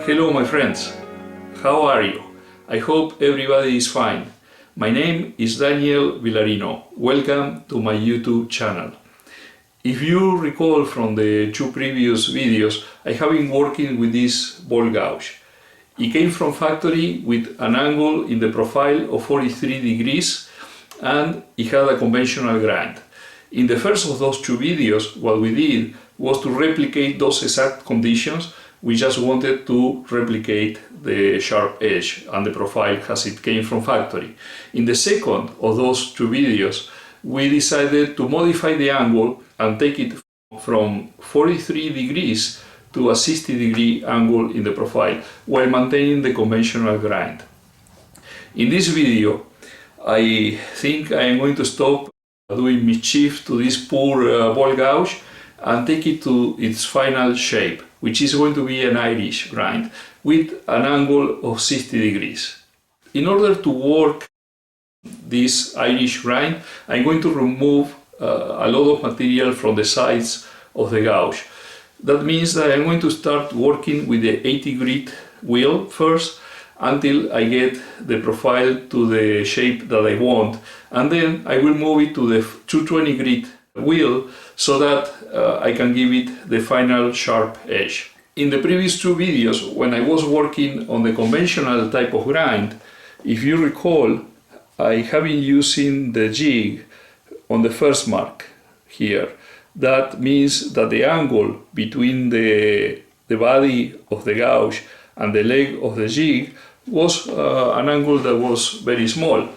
Hello my friends, how are you? I hope everybody is fine. My name is Daniel Villarino. Welcome to my YouTube channel. If you recall from the two previous videos, I have been working with this ball gouge. It came from factory with an angle in the profile of 43 degrees and it had a conventional grind. In the first of those two videos, what we did was to replicate those exact conditions. We just wanted to replicate the sharp edge and the profile as it came from factory. In the second of those two videos, we decided to modify the angle and take it from 43 degrees to a 60-degree angle in the profile while maintaining the conventional grind. In this video, I think I am going to stop doing mischief to this poor ball gouge and take it to its final shape, which is going to be an Irish grind with an angle of 60 degrees. In order to work this Irish grind, I'm going to remove a lot of material from the sides of the gouge. That means that I'm going to start working with the 80 grit wheel first until I get the profile to the shape that I want, and then I will move it to the 220 grit wheel so that I can give it the final sharp edge. In the previous two videos, when I was working on the conventional type of grind, if you recall, I have been using the jig on the first mark here. That means that the angle between the body of the gouge and the leg of the jig was an angle that was very small.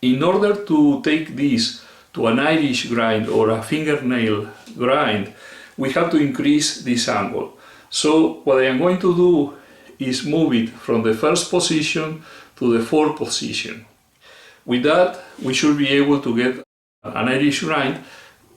In order to take this to an Irish grind or a fingernail grind, we have to increase this angle. So what I am going to do is move it from the first position to the fourth position. With that, we should be able to get an Irish grind.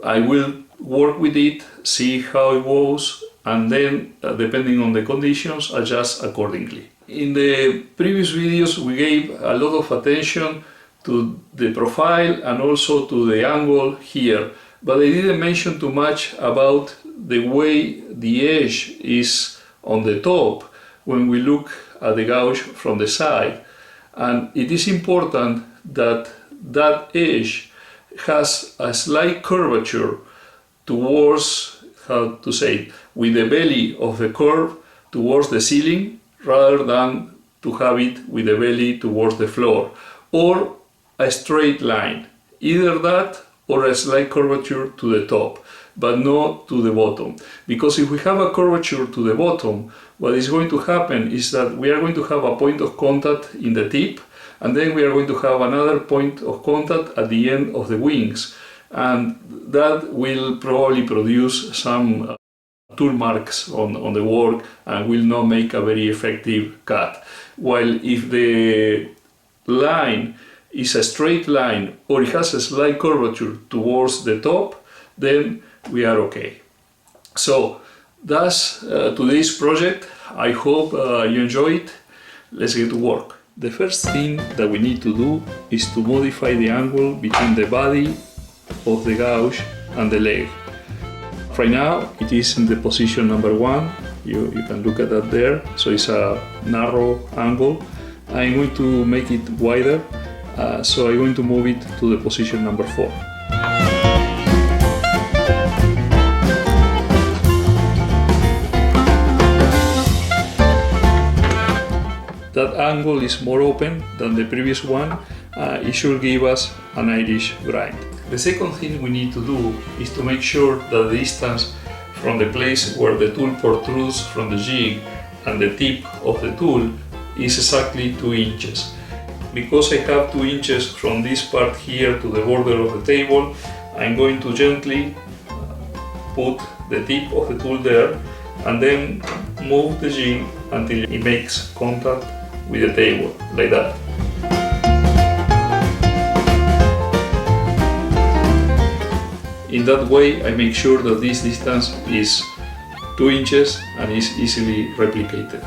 I will work with it, see how it goes, and then, depending on the conditions, adjust accordingly. In the previous videos, we gave a lot of attention to the profile and also to the angle here, but I didn't mention too much about the way the edge is on the top when we look at the gouge from the side. And it is important that that edge has a slight curvature towards, how to say, with the belly of the curve towards the ceiling rather than to have it with the belly towards the floor, or a straight line, either that or a slight curvature to the top, but not to the bottom. Because if we have a curvature to the bottom, what is going to happen is that we are going to have a point of contact in the tip, and then we are going to have another point of contact at the end of the wings, and that will probably produce some tool marks on the work and will not make a very effective cut. While if the line is a straight line or it has a slight curvature towards the top, then we are okay. So that's today's project. I hope you enjoy it. Let's get to work. The first thing that we need to do is to modify the angle between the body of the gouge and the leg. Right now it is in the position number 1. You can look at that there. So it's a narrow angle. I'm going to make it wider, so I'm going to move it to the position number 4. That angle is more open than the previous one. It should give us an Irish grind. The second thing we need to do is to make sure that the distance from the place where the tool protrudes from the jig and the tip of the tool is exactly 2 inches. Because I have 2 inches from this part here to the border of the table, I'm going to gently put the tip of the tool there and then move the jig until it makes contact with the table, like that. In that way, I make sure that this distance is 2 inches and is easily replicated.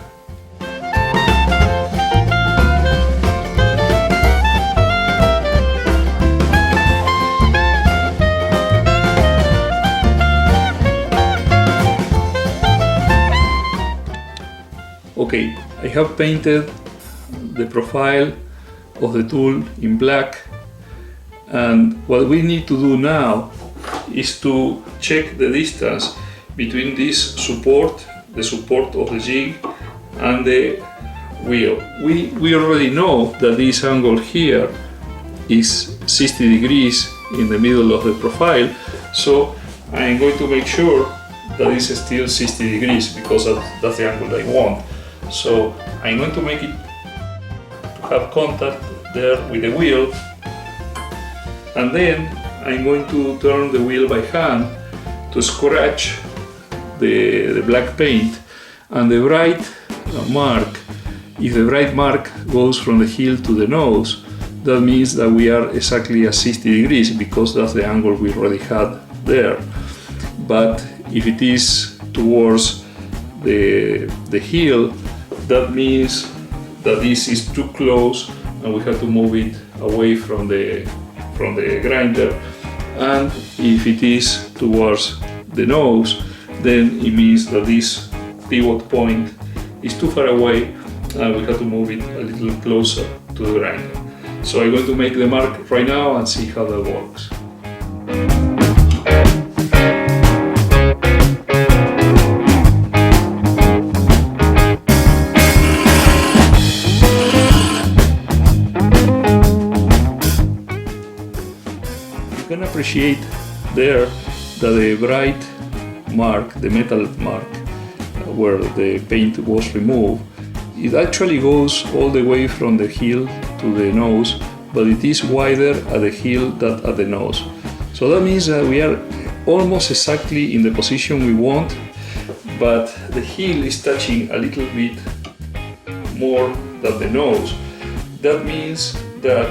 Okay, I have painted the profile of the tool in black, and what we need to do now is to check the distance between this support, the support of the jig, and the wheel. We already know that this angle here is 60 degrees in the middle of the profile, so I'm going to make sure that it's still 60 degrees because that's the angle I want. So I'm going to make it to have contact there with the wheel, and then I'm going to turn the wheel by hand to scratch the black paint, and the bright mark, if the bright mark goes from the heel to the nose, that means that we are exactly at 60 degrees because that's the angle we already had there. But if it is towards the heel, that means that this is too close and we have to move it away from the grinder. And if it is towards the nose, then it means that this pivot point is too far away and we have to move it a little closer to the grinder. So I'm going to make the mark right now and see how that works. You can appreciate there that the bright mark, the metal mark, where the paint was removed, it actually goes all the way from the heel to the nose, but it is wider at the heel than at the nose. So that means that we are almost exactly in the position we want, but the heel is touching a little bit more than the nose. That means that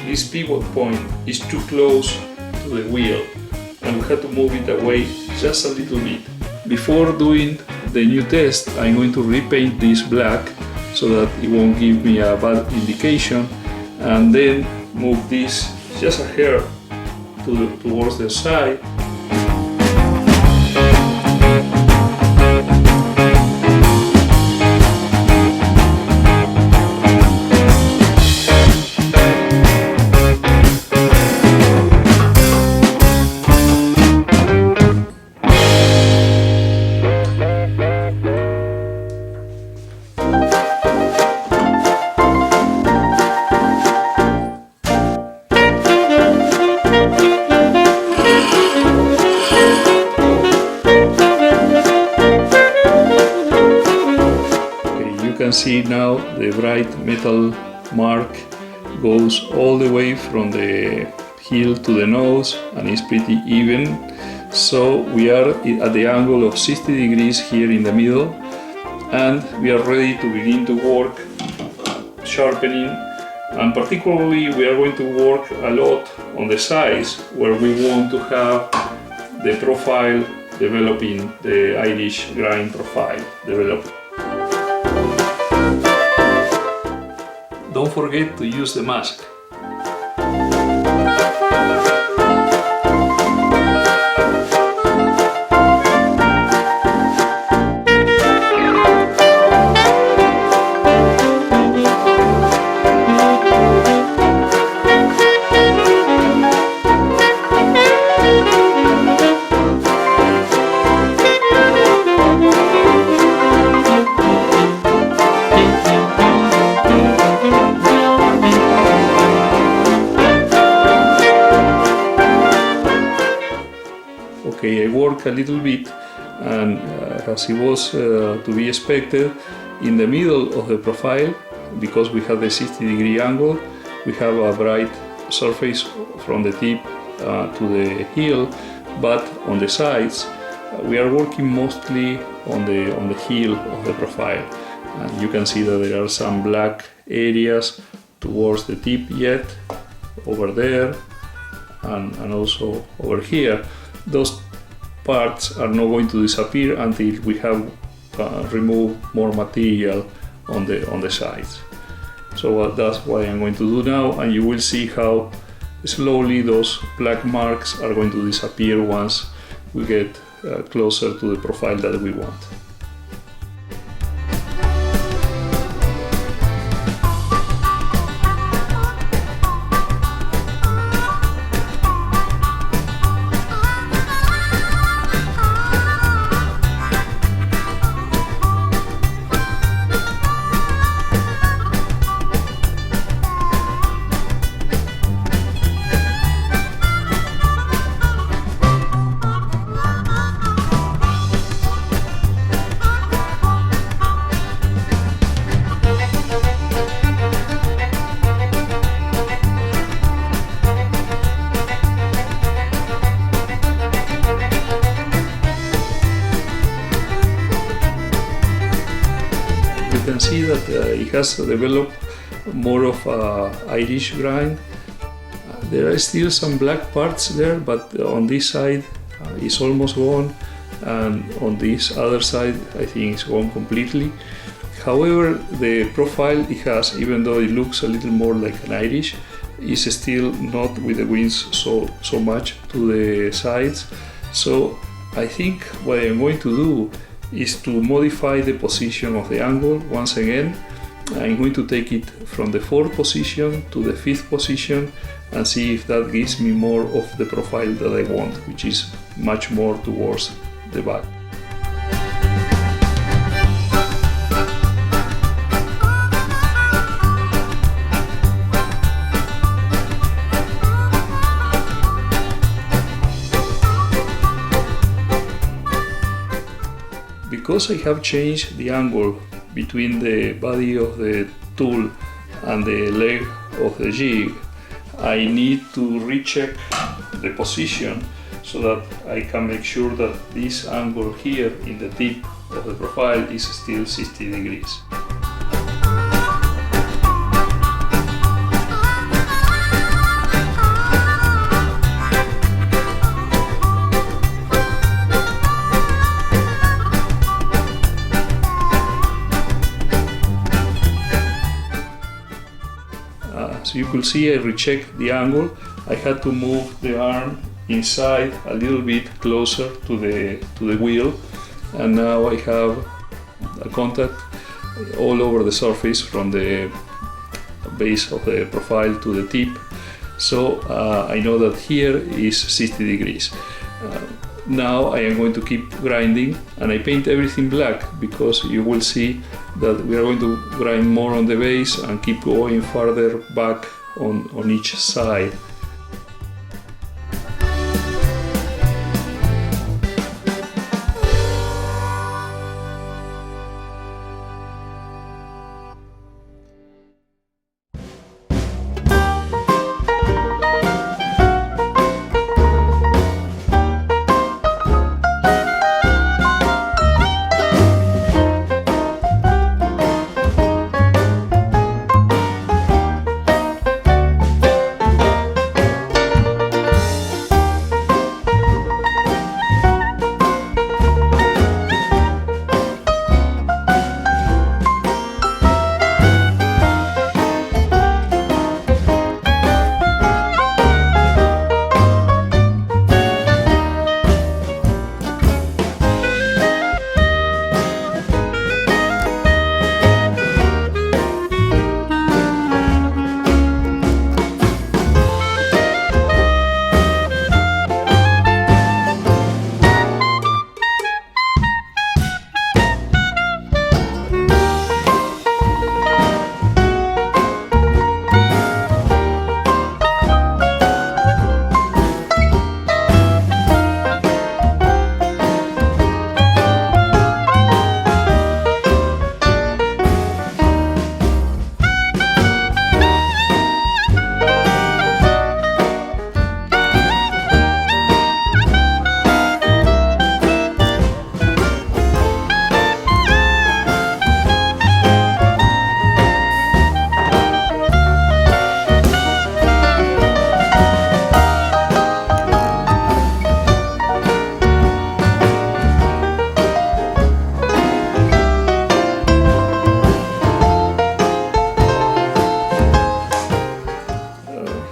this pivot point is too close to the wheel and we have to move it away just a little bit. Before doing the new test, I'm going to repaint this black so that it won't give me a bad indication, and then move this just a hair towards the side. See now the bright metal mark goes all the way from the heel to the nose and is pretty even. So we are at the angle of 60 degrees here in the middle, and we are ready to begin to work sharpening, and particularly we are going to work a lot on the sides where we want to have the profile developing, the Irish grind profile developing. Don't forget to use the mask. Okay, I work a little bit, and as it was to be expected, in the middle of the profile, because we have the 60-degree angle, we have a bright surface from the tip to the heel, but on the sides we are working mostly on the heel of the profile, and you can see that there are some black areas towards the tip yet, over there and also over here. Those parts are not going to disappear until we have removed more material on the sides. So that's what I'm going to do now, and you will see how slowly those black marks are going to disappear once we get closer to the profile that we want. can see that it has developed more of Irish grind. There are still some black parts there, but on this side it's almost gone, and on this other side I think it's gone completely. However, the profile it has, even though it looks a little more like an Irish, is still not with the wings so much to the sides. So I think what I'm going to do is to modify the position of the angle once again. I'm going to take it from the 4th position to the 5th position and see if that gives me more of the profile that I want, which is much more towards the back. Because I have changed the angle between the body of the tool and the leg of the jig, I need to recheck the position so that I can make sure that this angle here in the tip of the profile is still 60 degrees. So you could see I rechecked the angle. I had to move the arm inside a little bit closer to the wheel, and now I have a contact all over the surface from the base of the profile to the tip. So I know that here is 60 degrees. Now I am going to keep grinding, and I paint everything black because you will see that we are going to grind more on the base and keep going farther back on each side.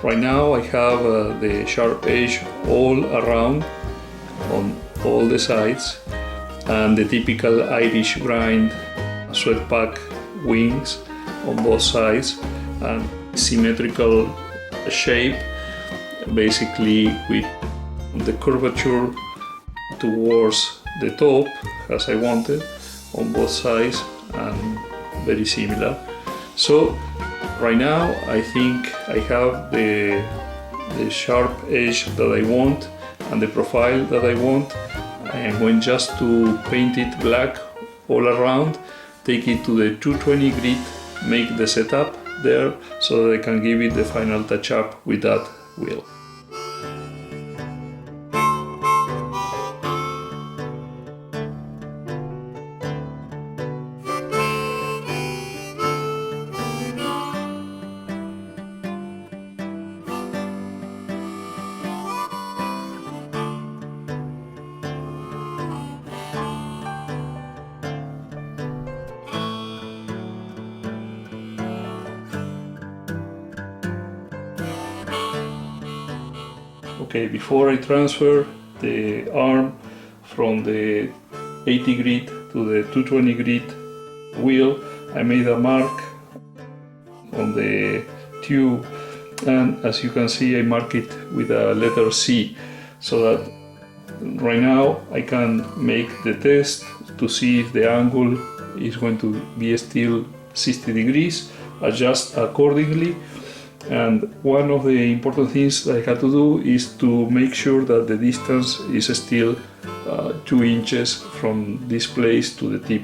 Right now I have the sharp edge all around on all the sides, and the typical Irish grind sweat pack wings on both sides, and symmetrical shape, basically with the curvature towards the top as I wanted on both sides, and very similar. So right now I think I have the sharp edge that I want and the profile that I want. I am going just to paint it black all around, take it to the 220 grit, make the setup there so that I can give it the final touch up with that wheel. Okay, before I transfer the arm from the 80 grit to the 220 grit wheel, I made a mark on the tube, and as you can see I mark it with a letter C, so that right now I can make the test to see if the angle is going to be still 60 degrees, adjust accordingly. And one of the important things that I had to do is to make sure that the distance is still 2 inches from this place to the tip.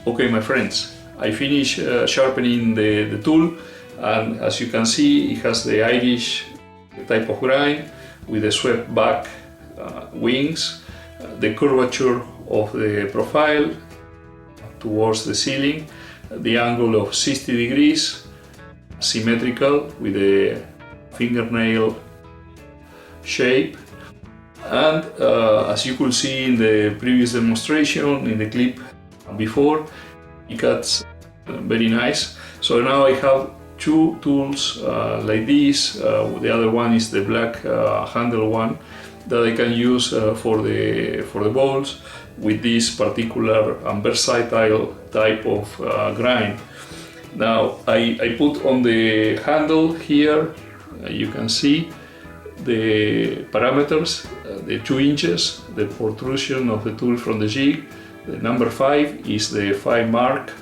Okay, my friends, I finished sharpening the tool, and as you can see, it has the Irish type of grind with the swept back wings, the curvature of the profile towards the ceiling, the angle of 60 degrees, symmetrical with the fingernail shape. And as you could see in the previous demonstration, in the clip before, it cuts very nice. So now I have two tools like this. The other one is the black handle one that I can use for the balls with this particular and versatile type of grind. Now I put on the handle here, you can see the parameters, the 2 inches, the protrusion of the tool from the jig. The number 5 is the 5 mark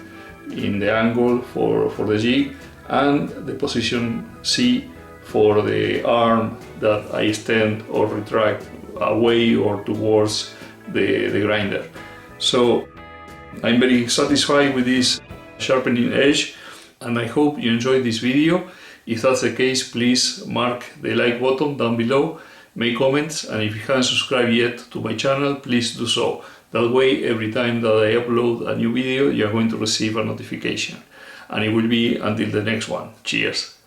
in the angle for the jig, and the position C for the arm that I extend or retract away or towards the grinder. So I'm very satisfied with this sharpening edge, and I hope you enjoyed this video. If that's the case, please mark the like button down below, make comments, and if you haven't subscribed yet to my channel, please do so. That way, every time that I upload a new video, you are going to receive a notification. And it will be until the next one. Cheers!